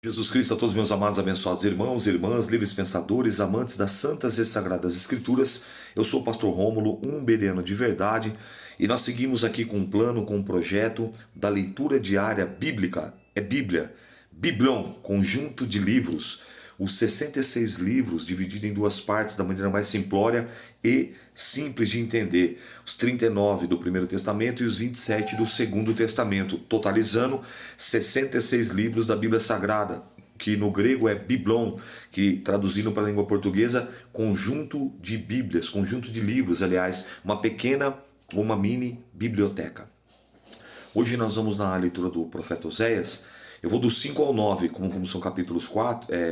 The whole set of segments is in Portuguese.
Jesus Cristo, a todos meus amados, abençoados irmãos, irmãs, livres pensadores, amantes das santas e sagradas escrituras. Eu sou o pastor Rômulo, um bereano de verdade, e nós seguimos aqui com um plano, com um projeto da leitura diária bíblica. É Bíblia, Biblion, conjunto de livros, os 66 livros divididos em duas partes da maneira mais simplória e simples de entender. Os 39 do Primeiro Testamento e os 27 do Segundo Testamento, totalizando 66 livros da Bíblia Sagrada, que no grego é Biblion, que traduzindo para a língua portuguesa, conjunto de Bíblias, conjunto de livros, aliás, uma pequena ou uma mini biblioteca. Hoje nós vamos na leitura do profeta Oséias. Eu vou do 5 ao 9, como são capítulos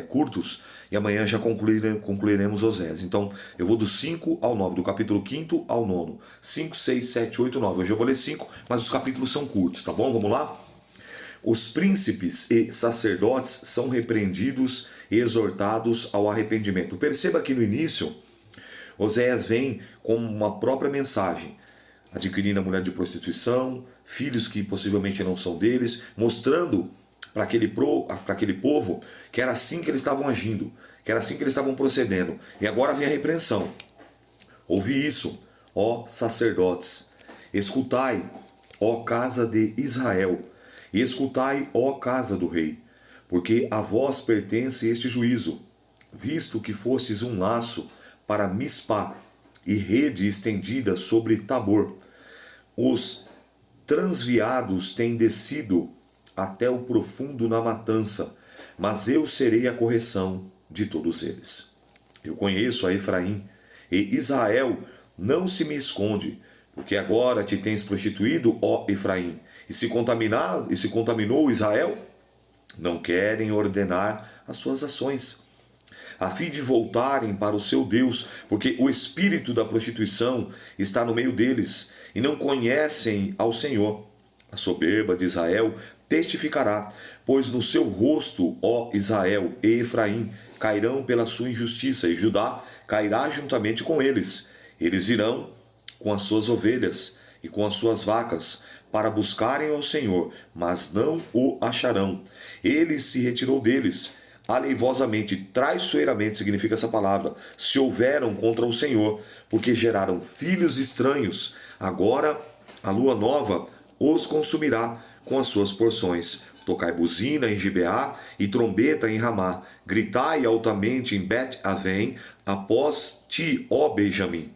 curtos, e amanhã já concluiremos Oséias. Então, eu vou do 5 ao 9, do capítulo 5 ao 9. 5, 6, 7, 8, 9. Hoje eu vou ler 5, mas os capítulos são curtos, tá bom? Vamos lá? Os príncipes e sacerdotes são repreendidos e exortados ao arrependimento. Perceba que no início, Oséias vem com uma própria mensagem, adquirindo a mulher de prostituição, filhos que possivelmente não são deles, mostrando para aquele povo que era assim que eles estavam agindo, que era assim que eles estavam procedendo. E agora vem a repreensão. Ouvi isso, ó sacerdotes, escutai, ó casa de Israel, e escutai, ó casa do rei, porque a vós pertence este juízo, visto que fostes um laço para Mispá e rede estendida sobre Tabor. Os transviados têm descido até o profundo na matança, mas eu serei a correção de todos eles. Eu conheço a Efraim, e Israel não se me esconde, porque agora te tens prostituído, ó Efraim, e se contaminou Israel? Não querem ordenar as suas ações, a fim de voltarem para o seu Deus, porque o espírito da prostituição está no meio deles, e não conhecem ao Senhor. A soberba de Israel testificará, pois no seu rosto, ó Israel e Efraim, cairão pela sua injustiça, e Judá cairá juntamente com eles. Eles irão com as suas ovelhas e com as suas vacas, para buscarem ao Senhor, mas não o acharão. Ele se retirou deles, aleivosamente, traiçoeiramente significa essa palavra, se houveram contra o Senhor, porque geraram filhos estranhos. Agora a lua nova os consumirá com as suas porções. Tocai buzina em Gibeá e trombeta em Ramá. Gritai altamente em Bet-Avém, após ti, ó Benjamim.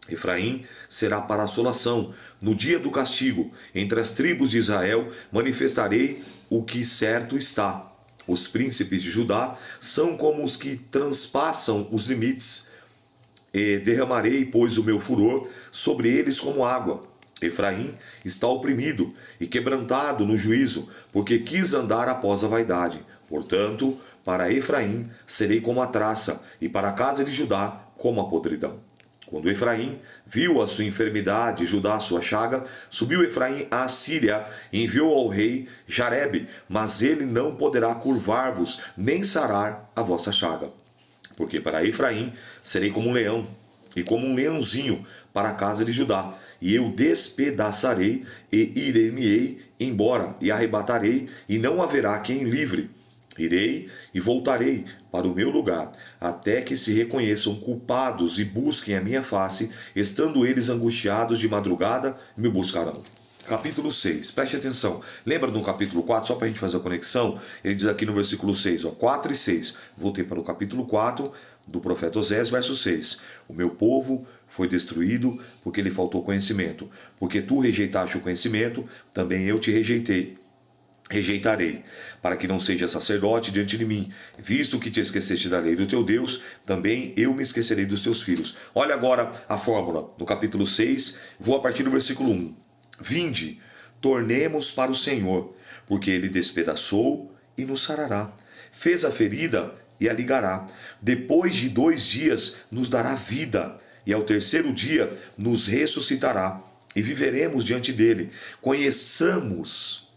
Efraim será para assolação. No dia do castigo, entre as tribos de Israel, manifestarei o que certo está. Os príncipes de Judá são como os que transpassam os limites. E derramarei, pois, o meu furor sobre eles como água. Efraim está oprimido e quebrantado no juízo, porque quis andar após a vaidade. Portanto, para Efraim serei como a traça, e para a casa de Judá como a podridão. Quando Efraim viu a sua enfermidade, Judá a sua chaga, subiu Efraim à Síria e enviou ao rei Jarebe, mas ele não poderá curvar-vos, nem sarar a vossa chaga. Porque para Efraim serei como um leão, e como um leãozinho para a casa de Judá, e eu despedaçarei, e irei-me-ei embora, e arrebatarei, e não haverá quem livre. Irei e voltarei para o meu lugar, até que se reconheçam culpados e busquem a minha face, estando eles angustiados de madrugada, me buscarão. Capítulo 6, preste atenção. Lembra no capítulo 4, só para a gente fazer a conexão? Ele diz aqui no versículo 6, 4 e 6. Voltei para o capítulo 4 do profeta Oséias, verso 6. O meu povo foi destruído porque lhe faltou conhecimento. Porque tu rejeitaste o conhecimento, também eu te rejeitarei, para que não seja sacerdote diante de mim. Visto que te esqueceste da lei do teu Deus, também eu me esquecerei dos teus filhos. Olha agora a fórmula. No capítulo 6, vou a partir do versículo 1. Vinde, tornemos para o Senhor, porque ele despedaçou e nos sarará. Fez a ferida e a ligará. Depois de 2 dias nos dará vida, e ao terceiro dia nos ressuscitará, e viveremos diante dele. Conheçamos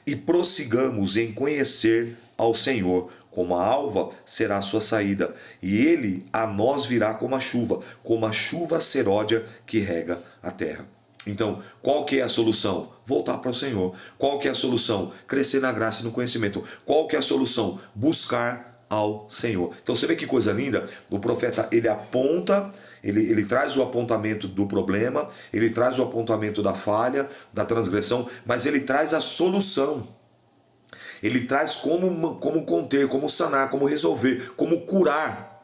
e prossigamos em conhecer ao Senhor. Como a alva será a sua saída, e ele a nós virá como a chuva seródia que rega a terra. Então, qual que é a solução? Voltar para o Senhor. Qual que é a solução? Crescer na graça e no conhecimento. Qual que é a solução? Buscar ao Senhor. Então você vê que coisa linda? O profeta, ele aponta, ele traz o apontamento do problema, ele traz o apontamento da falha, da transgressão, mas ele traz a solução. Ele traz como conter, como sanar, como resolver, como curar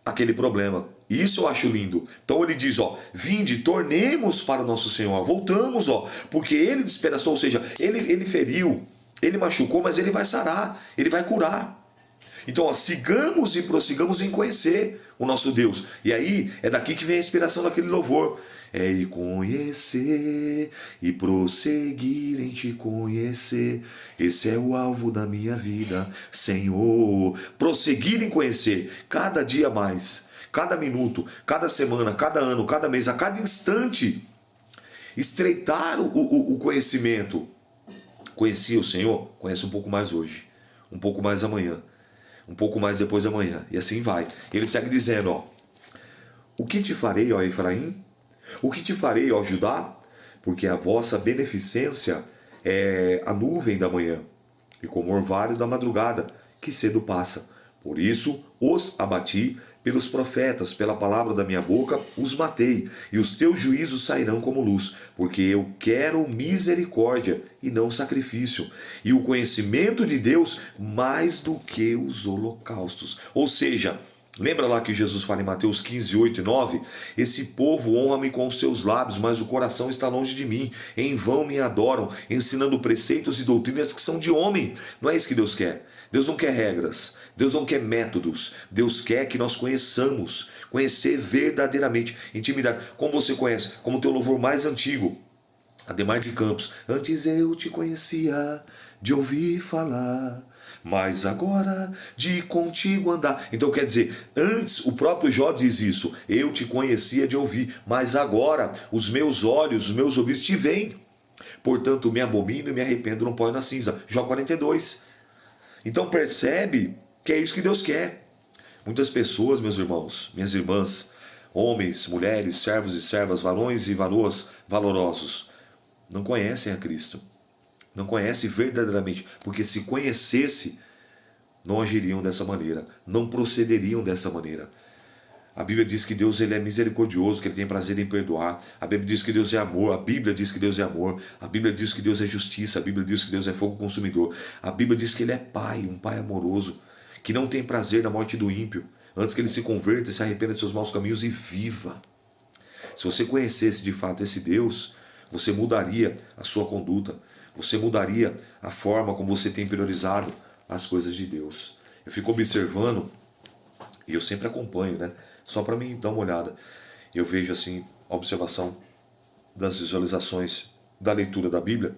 aquele problema. E isso eu acho lindo. Então ele diz, ó, vinde, tornemos para o nosso Senhor. Voltamos, ó, porque ele despedaçou, ou seja, ele feriu, ele machucou, mas ele vai sarar, ele vai curar. Então, ó, sigamos e prossigamos em conhecer o nosso Deus. E aí, é daqui que vem a inspiração daquele louvor. É e conhecer e prosseguir em te conhecer. Esse é o alvo da minha vida, Senhor. Prosseguir em conhecer, cada dia mais, cada minuto, cada semana, cada ano, cada mês, a cada instante. Estreitar o conhecimento. Conheci o Senhor? Conheço um pouco mais hoje, um pouco mais amanhã, um pouco mais depois da manhã, e assim vai. Ele segue dizendo, ó, o que te farei, ó Efraim? O que te farei, ó Judá? Porque a vossa beneficência é a nuvem da manhã, e como orvalho da madrugada, que cedo passa. Por isso os abati pelos profetas, pela palavra da minha boca os matei, e os teus juízos sairão como luz, porque eu quero misericórdia e não sacrifício, e o conhecimento de Deus mais do que os holocaustos. Ou seja, lembra lá que Jesus fala em Mateus 15, 8 e 9? Esse povo honra-me com os seus lábios, mas o coração está longe de mim. Em vão me adoram, ensinando preceitos e doutrinas que são de homem. Não é isso que Deus quer. Deus não quer regras, Deus não quer métodos, Deus quer que nós conheçamos, conhecer verdadeiramente, intimidade. Como você conhece? Como o teu louvor mais antigo, Ademar de Campos. Antes eu te conhecia, de ouvir falar, mas agora de contigo andar. Então quer dizer, antes o próprio Jó diz isso, eu te conhecia de ouvir, mas agora os meus olhos, os meus ouvidos te veem. Portanto me abomino e me arrependo no pó e na cinza. Jó 42. Então percebe que é isso que Deus quer. Muitas pessoas, meus irmãos, minhas irmãs, homens, mulheres, servos e servas, varões e varoas valorosos, não conhecem a Cristo. Não conhecem verdadeiramente. Porque se conhecesse, não agiriam dessa maneira. Não procederiam dessa maneira. A Bíblia diz que Deus ele é misericordioso, que ele tem prazer em perdoar. A Bíblia diz que Deus é amor. A Bíblia diz que Deus é amor. A Bíblia diz que Deus é justiça. A Bíblia diz que Deus é fogo consumidor. A Bíblia diz que ele é pai, um pai amoroso, que não tem prazer na morte do ímpio, antes que ele se converta e se arrependa de seus maus caminhos e viva. Se você conhecesse de fato esse Deus, você mudaria a sua conduta. Você mudaria a forma como você tem priorizado as coisas de Deus. Eu fico observando, e eu sempre acompanho, né? Só para mim dar uma olhada. Eu vejo assim, a observação das visualizações da leitura da Bíblia.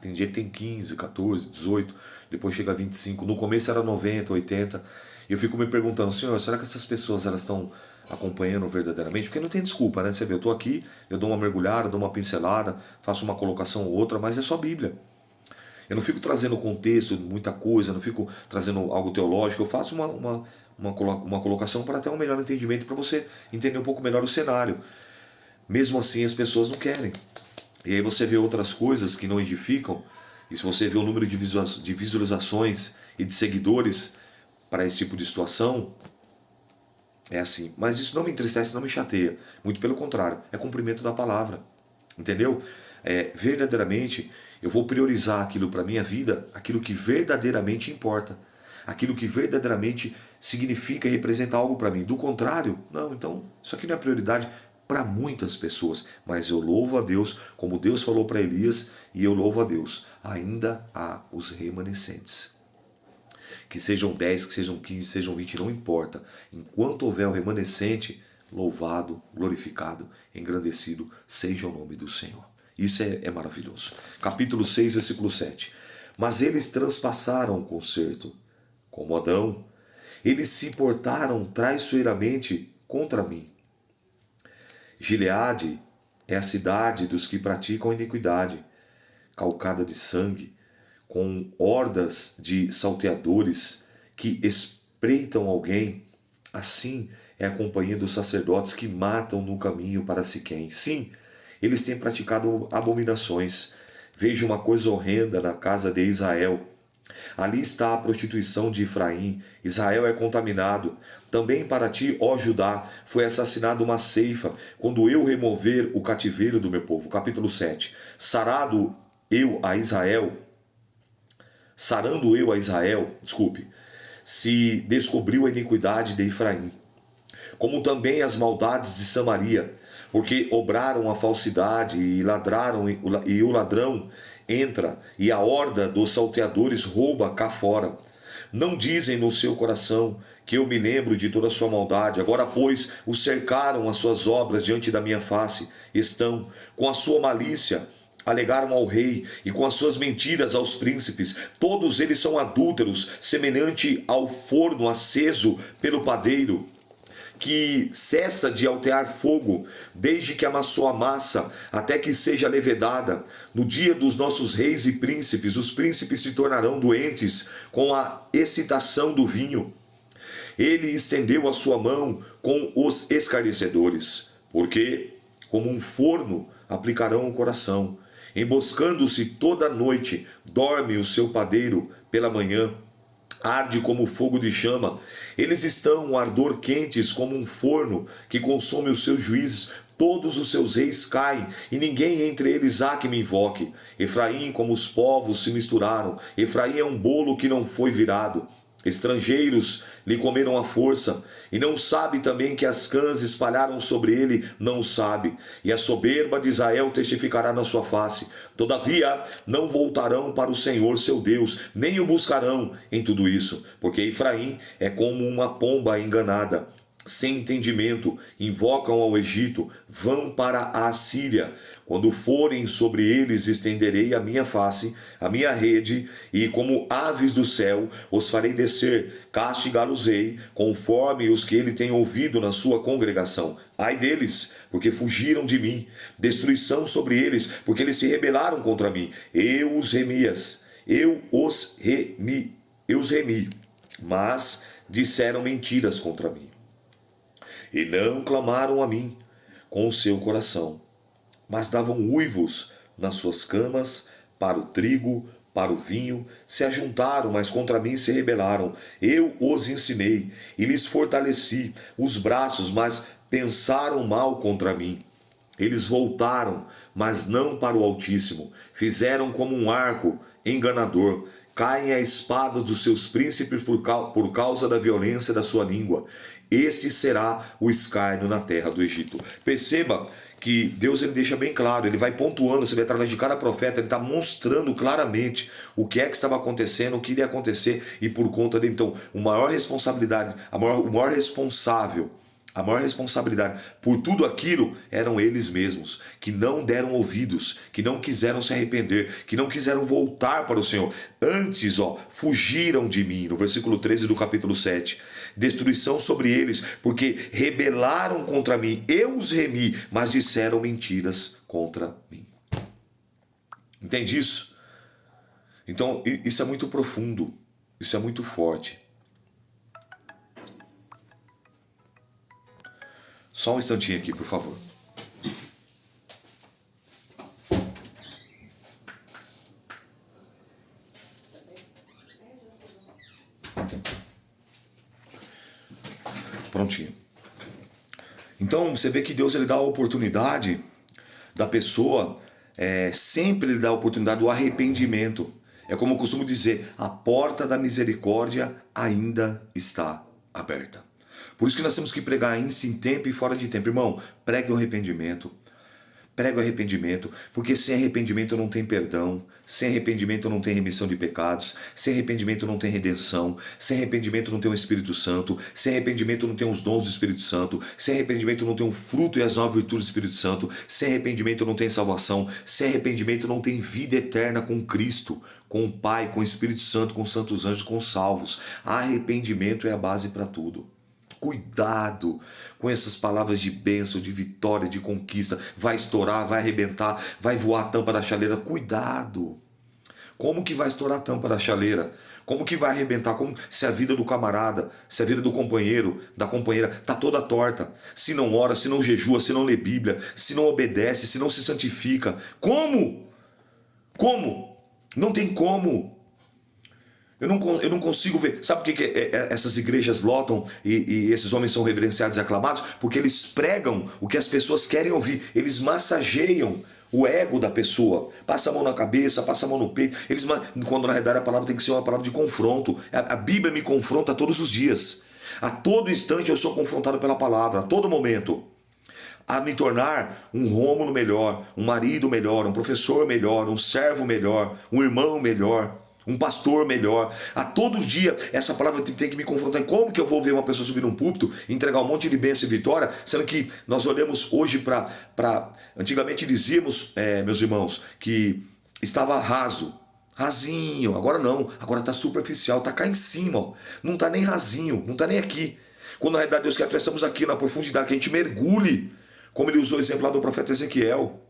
Tem dia que tem 15, 14, 18, depois chega a 25. No começo era 90, 80. E eu fico me perguntando, Senhor, será que essas pessoas elas estão acompanhando verdadeiramente? Porque não tem desculpa, né? Você vê, eu estou aqui, eu dou uma mergulhada, dou uma pincelada, faço uma colocação ou outra, mas é só Bíblia. Eu não fico trazendo contexto, muita coisa, não fico trazendo algo teológico, eu faço uma colocação para ter um melhor entendimento, para você entender um pouco melhor o cenário. Mesmo assim, as pessoas não querem. E aí você vê outras coisas que não edificam, e se você vê o número de visualizações e de seguidores para esse tipo de situação, é assim. Mas isso não me entristece, não me chateia. Muito pelo contrário, é cumprimento da palavra. Entendeu? Verdadeiramente, eu vou priorizar aquilo para a minha vida, aquilo que verdadeiramente importa. Aquilo que verdadeiramente significa e representa algo para mim. Do contrário, não, então isso aqui não é prioridade para muitas pessoas. Mas eu louvo a Deus, como Deus falou para Elias, e eu louvo a Deus. Ainda há os remanescentes. Que sejam 10, que sejam 15, sejam 20, não importa. Enquanto houver o remanescente, louvado, glorificado, engrandecido seja o nome do Senhor. Isso é maravilhoso. Capítulo 6, versículo 7. Mas eles transpassaram o concerto, como Adão. Eles se portaram traiçoeiramente contra mim. Gileade é a cidade dos que praticam iniquidade, calcada de sangue, com hordas de salteadores que espreitam alguém. Assim é a companhia dos sacerdotes que matam no caminho para Siquém. Sim, eles têm praticado abominações. Vejo uma coisa horrenda na casa de Israel. Ali está a prostituição de Efraim. Israel é contaminado. Também para ti, ó Judá, foi assassinada uma ceifa, quando eu remover o cativeiro do meu povo. Capítulo 7. Sarando eu a Israel, se descobriu a iniquidade de Efraim, como também as maldades de Samaria, porque obraram a falsidade e ladraram, e o ladrão entra, e a horda dos salteadores rouba cá fora. Não dizem no seu coração que eu me lembro de toda a sua maldade. Agora, pois, os cercaram as suas obras diante da minha face. Estão com a sua malícia, alegaram ao rei, e com as suas mentiras aos príncipes. Todos eles são adúlteros, semelhante ao forno aceso pelo padeiro, que cessa de altear fogo, desde que amassou a massa, até que seja levedada. No dia dos nossos reis e príncipes, os príncipes se tornarão doentes com a excitação do vinho. Ele estendeu a sua mão com os escarnecedores, porque, como um forno, aplicarão o coração. Emboscando-se toda a noite, dorme o seu padeiro pela manhã, arde como fogo de chama. Eles estão um ardor quentes como um forno que consome os seus juízes. Todos os seus reis caem, e ninguém entre eles há que me invoque. Efraim, como os povos, se misturaram. Efraim é um bolo que não foi virado. Estrangeiros lhe comeram a força, e não sabe também que as cãs espalharam sobre ele, não o sabe. E a soberba de Israel testificará na sua face. Todavia, não voltarão para o Senhor seu Deus, nem o buscarão em tudo isso, porque Efraim é como uma pomba enganada. Sem entendimento, invocam ao Egito, vão para a Assíria. Quando forem sobre eles, estenderei a minha face, a minha rede, e como aves do céu, os farei descer, castigá-los-ei, conforme os que ele tem ouvido na sua congregação. Ai deles, porque fugiram de mim. Destruição sobre eles, porque eles se rebelaram contra mim. Eu os remi, mas disseram mentiras contra mim. E não clamaram a mim com o seu coração, mas davam uivos nas suas camas para o trigo, para o vinho. Se ajuntaram, mas contra mim se rebelaram. Eu os ensinei e lhes fortaleci os braços, mas pensaram mal contra mim. Eles voltaram, mas não para o Altíssimo. Fizeram como um arco enganador. Caem a espada dos seus príncipes por causa da violência da sua língua. Este será o escárnio na terra do Egito. Perceba que Deus ele deixa bem claro, ele vai pontuando, você vê através de cada profeta, ele está mostrando claramente o que é que estava acontecendo, o que iria acontecer, e por conta de então, o maior responsabilidade por tudo aquilo eram eles mesmos, que não deram ouvidos, que não quiseram se arrepender, que não quiseram voltar para o Senhor. Antes, fugiram de mim, no versículo 13 do capítulo 7. Destruição sobre eles, porque rebelaram contra mim. Eu os remi, mas disseram mentiras contra mim. Entende isso? Então, isso é muito profundo, isso é muito forte. Só um instantinho aqui, por favor. Prontinho. Então, você vê que Deus ele dá a oportunidade da pessoa, sempre ele dá a oportunidade do arrependimento. É como eu costumo dizer, a porta da misericórdia ainda está aberta. Por isso que nós temos que pregar isso em tempo e fora de tempo. Irmão, pregue o arrependimento. Pregue o arrependimento, porque sem arrependimento não tem perdão, sem arrependimento não tem remissão de pecados, sem arrependimento não tem redenção, sem arrependimento não tem o Espírito Santo, sem arrependimento não tem os dons do Espírito Santo, sem arrependimento não tem o fruto e as 9 virtudes do Espírito Santo, sem arrependimento não tem salvação, sem arrependimento não tem vida eterna com Cristo, com o Pai, com o Espírito Santo, com os santos anjos, com os salvos. Arrependimento é a base para tudo. Cuidado com essas palavras de bênção, de vitória, de conquista. Vai estourar, vai arrebentar, vai voar a tampa da chaleira. Cuidado! Como que vai estourar a tampa da chaleira? Como que vai arrebentar? Como se a vida do camarada, se a vida do companheiro, da companheira está toda torta? Se não ora, se não jejua, se não lê Bíblia, se não obedece, se não se santifica. Como? Como? Não tem como. Eu não consigo ver. Sabe por que essas igrejas lotam e esses homens são reverenciados e aclamados? Porque eles pregam o que as pessoas querem ouvir. Eles massageiam o ego da pessoa. Passa a mão na cabeça, passa a mão no peito. Quando na realidade a palavra tem que ser uma palavra de confronto. A Bíblia me confronta todos os dias. A todo instante eu sou confrontado pela palavra, a todo momento. A me tornar um Rômulo melhor, um marido melhor, um professor melhor, um servo melhor, um irmão melhor, um pastor melhor. A todos os dias essa palavra tem que me confrontar. Como que eu vou ver uma pessoa subir num púlpito e entregar um monte de bênção e vitória, sendo que nós olhamos hoje para... Antigamente dizíamos, meus irmãos, que estava rasinho. Agora não, agora está superficial, está cá em cima, ó. Não está nem rasinho, não está nem aqui. Quando na realidade Deus quer que nós estamos aqui na profundidade, que a gente mergulhe, como ele usou o exemplo lá do profeta Ezequiel.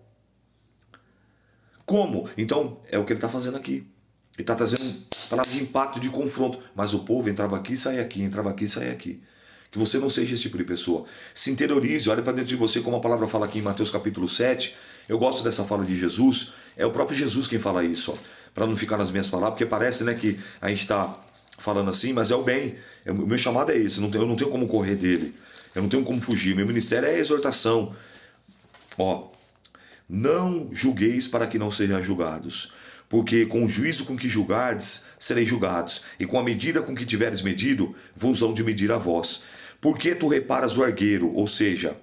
Como? Então é o que ele está fazendo aqui. Ele está trazendo palavra de impacto, de confronto. Mas o povo entrava aqui e saía aqui, entrava aqui e saía aqui. Que você não seja esse tipo de pessoa. Se interiorize, olhe para dentro de você, como a palavra fala aqui em Mateus capítulo 7. Eu gosto dessa fala de Jesus. É o próprio Jesus quem fala isso, para não ficar nas minhas palavras, porque parece, né, que a gente está falando assim, mas é o bem. O meu chamado é esse, eu não tenho como correr dele. Eu não tenho como fugir. Meu ministério é a exortação. Não julgueis para que não sejam julgados. Porque com o juízo com que julgardes, sereis julgados, e com a medida com que tiveres medido, vos hão de medir a vós. Por que tu reparas o argueiro, ou seja,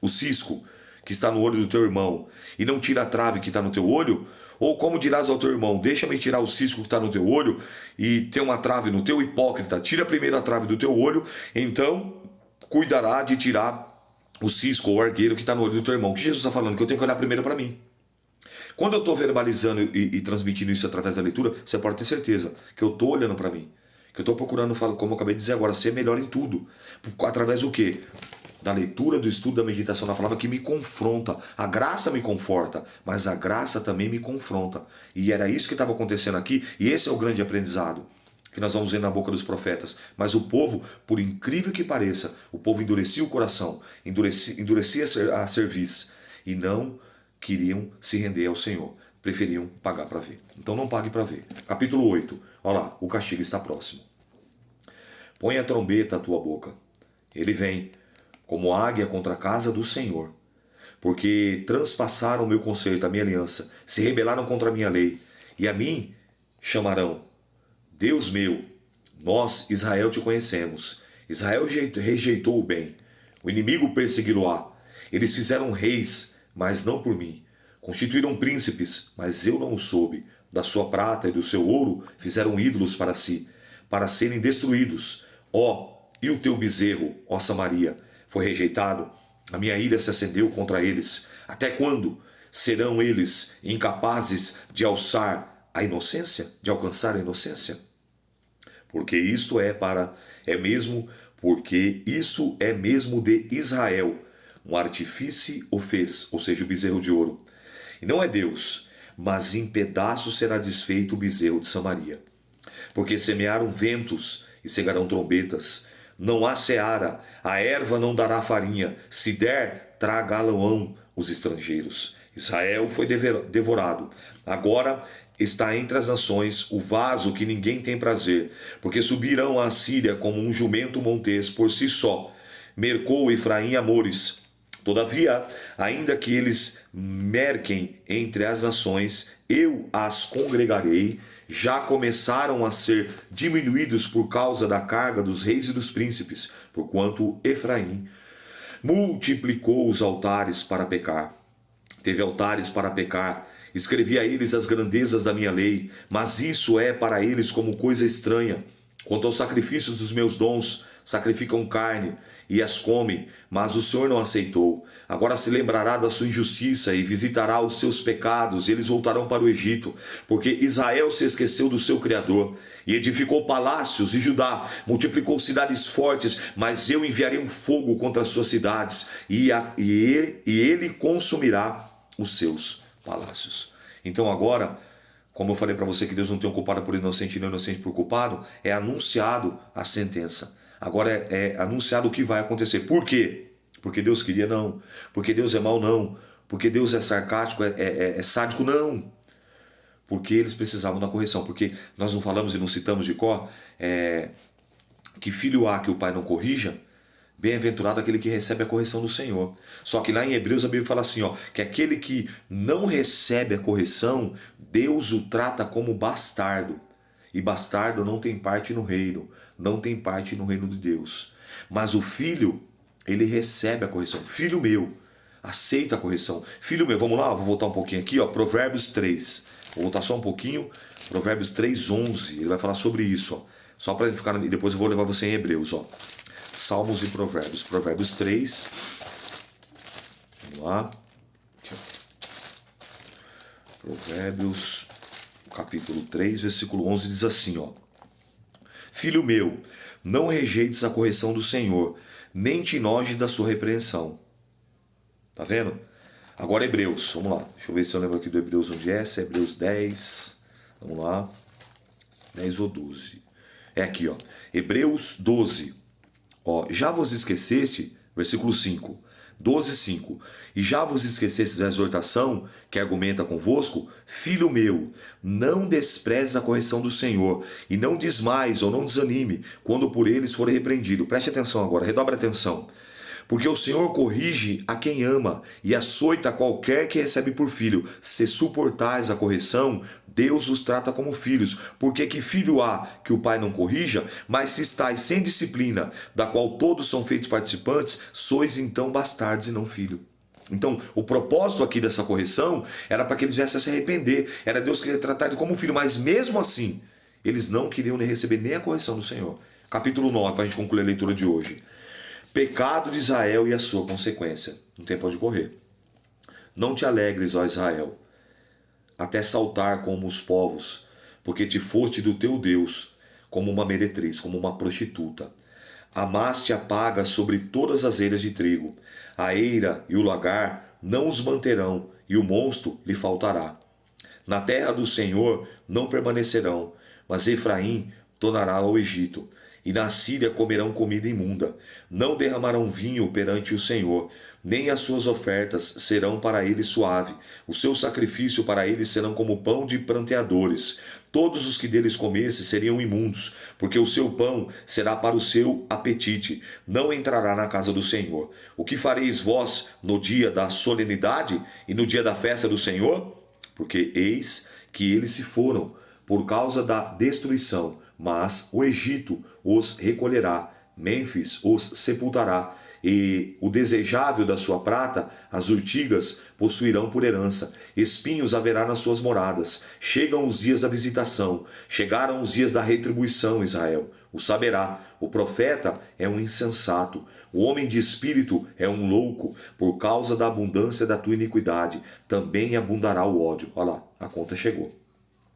o cisco, que está no olho do teu irmão, e não tira a trave que está no teu olho? Ou como dirás ao teu irmão, deixa-me tirar o cisco que está no teu olho, e tem uma trave no teu hipócrita, tira primeiro a trave do teu olho, então cuidará de tirar o cisco ou o argueiro que está no olho do teu irmão. O que Jesus está falando? Que eu tenho que olhar primeiro para mim. Quando eu estou verbalizando e transmitindo isso através da leitura, você pode ter certeza que eu estou olhando para mim. Que eu estou procurando, como eu acabei de dizer agora, ser melhor em tudo. Através do quê? Da leitura, do estudo, da meditação na palavra que me confronta. A graça me conforta, mas a graça também me confronta. E era isso que estava acontecendo aqui, e esse é o grande aprendizado que nós vamos ver na boca dos profetas. Mas o povo, por incrível que pareça, o povo endurecia o coração, endurecia a cerviz e não queriam se render ao Senhor, preferiam pagar para ver. Então não pague para ver. Capítulo 8, olha lá, o castigo está próximo. Põe a trombeta à tua boca, ele vem, como águia contra a casa do Senhor, porque transpassaram o meu concerto, a minha aliança, se rebelaram contra a minha lei, e a mim chamarão, Deus meu, nós, Israel, te conhecemos. Israel rejeitou o bem, o inimigo persegui-lo-á. Eles fizeram reis, mas não por mim. Constituíram príncipes, mas eu não o soube. Da sua prata e do seu ouro fizeram ídolos para si, para serem destruídos. E o teu bezerro, ó Samaria, foi rejeitado. A minha ira se acendeu contra eles. Até quando serão eles incapazes de alçar a inocência, de alcançar a inocência? Porque isso porque isso é mesmo de Israel. Um artífice o fez, ou seja, o bezerro de ouro. E não é Deus, mas em pedaços será desfeito o bezerro de Samaria. Porque semearam ventos e cegarão trombetas. Não há seara, a erva não dará farinha. Se der, tragá-lo-ão os estrangeiros. Israel foi devorado. Agora está entre as nações o vaso que ninguém tem prazer. Porque subirão a Síria como um jumento montês por si só. Mercou Efraim amores. Todavia, ainda que eles merquem entre as nações, eu as congregarei. Já começaram a ser diminuídos por causa da carga dos reis e dos príncipes, porquanto Efraim multiplicou os altares para pecar. Teve altares para pecar, escrevi a eles as grandezas da minha lei, mas isso é para eles como coisa estranha. Quanto aos sacrifícios dos meus dons, sacrificam carne e as comem, mas o Senhor não aceitou. Agora se lembrará da sua injustiça e visitará os seus pecados, e eles voltarão para o Egito, porque Israel se esqueceu do seu Criador, e edificou palácios, e Judá multiplicou cidades fortes, mas eu enviarei um fogo contra as suas cidades, e ele consumirá os seus palácios. Então agora, como eu falei para você que Deus não tem um culpado por inocente e não inocente por culpado, é anunciado a sentença. Agora é anunciado o que vai acontecer. Por quê? Porque Deus queria? Não. Porque Deus é mau? Não. Porque Deus é sarcástico, é sádico? Não. Porque eles precisavam da correção. Porque nós não falamos e não citamos de cor que filho há que o pai não corrija, bem-aventurado aquele que recebe a correção do Senhor. Só que lá em Hebreus a Bíblia fala assim, que aquele que não recebe a correção, Deus o trata como bastardo. E bastardo não tem parte no reino, não tem parte no reino de Deus. Mas o filho, ele recebe a correção. Filho meu, aceita a correção. Filho meu, vamos lá, vou voltar um pouquinho aqui, Provérbios 3. Vou voltar só um pouquinho, Provérbios 3:11. Ele vai falar sobre isso, só para ele ficar, e depois eu vou levar você em Hebreus, Salmos e Provérbios. Provérbios 3. Vamos lá. Aqui, Provérbios, capítulo 3, versículo 11, diz assim, Filho meu, não rejeites a correção do Senhor, nem te enojes da sua repreensão. Tá vendo? Agora Hebreus, vamos lá. Deixa eu ver se eu lembro aqui do Hebreus onde é. Se é Hebreus 10. Vamos lá. 10 ou 12. É aqui, Hebreus 12. Já vos esqueceste, versículo 5. 12:5. E já vos esquecestes da exortação que argumenta convosco? Filho meu, não desprezes a correção do Senhor, e não desmais ou não desanime, quando por eles for repreendido. Preste atenção agora, redobre a atenção. Porque o Senhor corrige a quem ama, e açoita qualquer que recebe por filho. Se suportais a correção, Deus os trata como filhos. Porque que filho há que o pai não corrija? Mas se estáis sem disciplina, da qual todos são feitos participantes, sois então bastardos e não filho. Então, o propósito aqui dessa correção era para que eles viessem a se arrepender. Era Deus que queria tratar ele como filho, mas mesmo assim, eles não queriam nem receber nem a correção do Senhor. Capítulo 9, para a gente concluir a leitura de hoje. Pecado de Israel e a sua consequência. Não tem para onde correr. Não te alegres, ó Israel, até saltar como os povos, porque te foste do teu Deus como uma meretriz, como uma prostituta. Amaste a paga sobre todas as eiras de trigo. A eira e o lagar não os manterão, e o mosto lhe faltará. Na terra do Senhor não permanecerão, mas Efraim tornará ao Egito. E na Síria comerão comida imunda. Não derramarão vinho perante o Senhor, nem as suas ofertas serão para ele suave. O seu sacrifício para eles serão como pão de pranteadores. Todos os que deles comessem seriam imundos, porque o seu pão será para o seu apetite. Não entrará na casa do Senhor. O que fareis vós no dia da solenidade e no dia da festa do Senhor? Porque eis que eles se foram por causa da destruição, mas o Egito os recolherá, Mênfis os sepultará, e o desejável da sua prata, as urtigas, possuirão por herança. Espinhos haverá nas suas moradas. Chegam os dias da visitação, chegaram os dias da retribuição, Israel. O saberá. O profeta é um insensato. O homem de espírito é um louco. Por causa da abundância da tua iniquidade, também abundará o ódio. Olha lá, a conta chegou.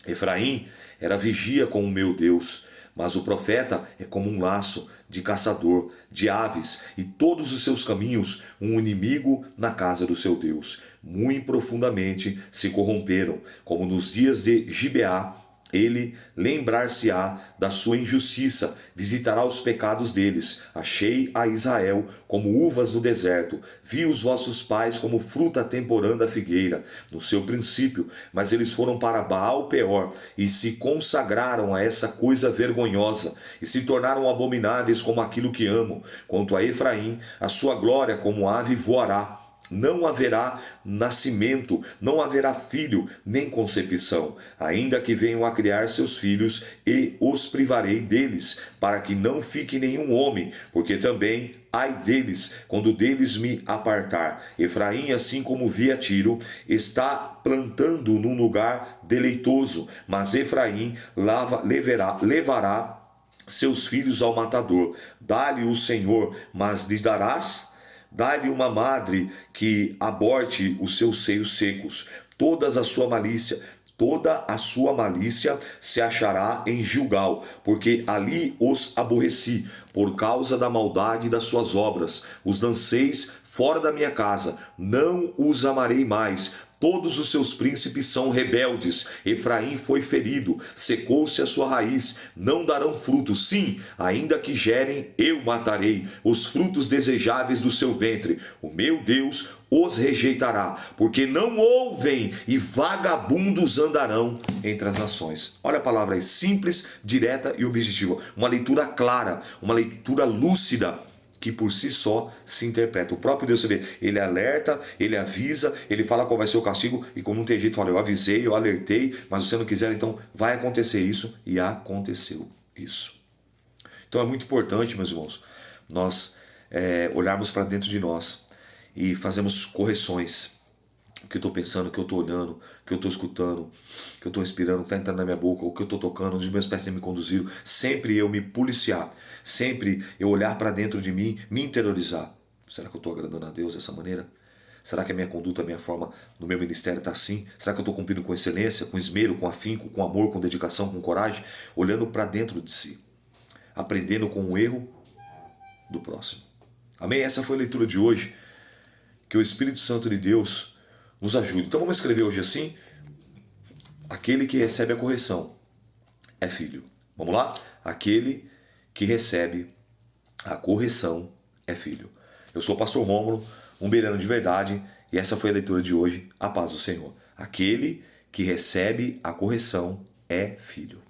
Efraim era vigia com o meu Deus, mas o profeta é como um laço de caçador de aves, e todos os seus caminhos um inimigo na casa do seu Deus. Muito profundamente se corromperam, como nos dias de Gibeá. Ele lembrar-se-á da sua injustiça, visitará os pecados deles. Achei a Israel como uvas no deserto, vi os vossos pais como fruta temporã da figueira, no seu princípio, mas eles foram para Baal Peor e se consagraram a essa coisa vergonhosa, e se tornaram abomináveis como aquilo que amo. Quanto a Efraim, a sua glória como ave voará. Não haverá nascimento, não haverá filho, nem concepção, ainda que venham a criar seus filhos, e os privarei deles, para que não fique nenhum homem, porque também ai deles, quando deles me apartar. Efraim, assim como vi a Tiro, está plantando num lugar deleitoso, mas Efraim levará seus filhos ao matador. Dá-lhe o Senhor, mas lhes darás? Dá-lhe uma madre que aborte os seus seios secos. Toda a sua malícia se achará em Gilgal, porque ali os aborreci, por causa da maldade das suas obras. Os lanceis fora da minha casa, não os amarei mais. Todos os seus príncipes são rebeldes. Efraim foi ferido, secou-se a sua raiz, não darão frutos. Sim, ainda que gerem, eu matarei os frutos desejáveis do seu ventre. O meu Deus os rejeitará, porque não ouvem, e vagabundos andarão entre as nações. Olha a palavra aí, simples, direta e objetiva. Uma leitura clara, uma leitura lúcida, que por si só se interpreta. O próprio Deus, você vê, ele alerta, ele avisa, ele fala qual vai ser o castigo, e como não tem jeito, fala, eu avisei, eu alertei, mas se você não quiser, então vai acontecer isso, e aconteceu isso. Então é muito importante, meus irmãos, nós olharmos para dentro de nós e fazermos correções. O que eu estou pensando, o que eu estou olhando, o que eu estou escutando, o que eu estou respirando, o que está entrando na minha boca, o que eu estou tocando, onde os meus pés têm me conduzido. Sempre eu me policiar, sempre eu olhar para dentro de mim, me interiorizar. Será que eu estou agradando a Deus dessa maneira? Será que a minha conduta, a minha forma no meu ministério está assim? Será que eu estou cumprindo com excelência, com esmero, com afinco, com amor, com dedicação, com coragem? Olhando para dentro de si, aprendendo com o erro do próximo. Amém? Essa foi a leitura de hoje. Que o Espírito Santo de Deus nos ajude. Então vamos escrever hoje assim: aquele que recebe a correção é filho. Vamos lá? Aquele que recebe a correção é filho. Eu sou o pastor Rômulo, um bereano de verdade, e essa foi a leitura de hoje. A paz do Senhor. Aquele que recebe a correção é filho.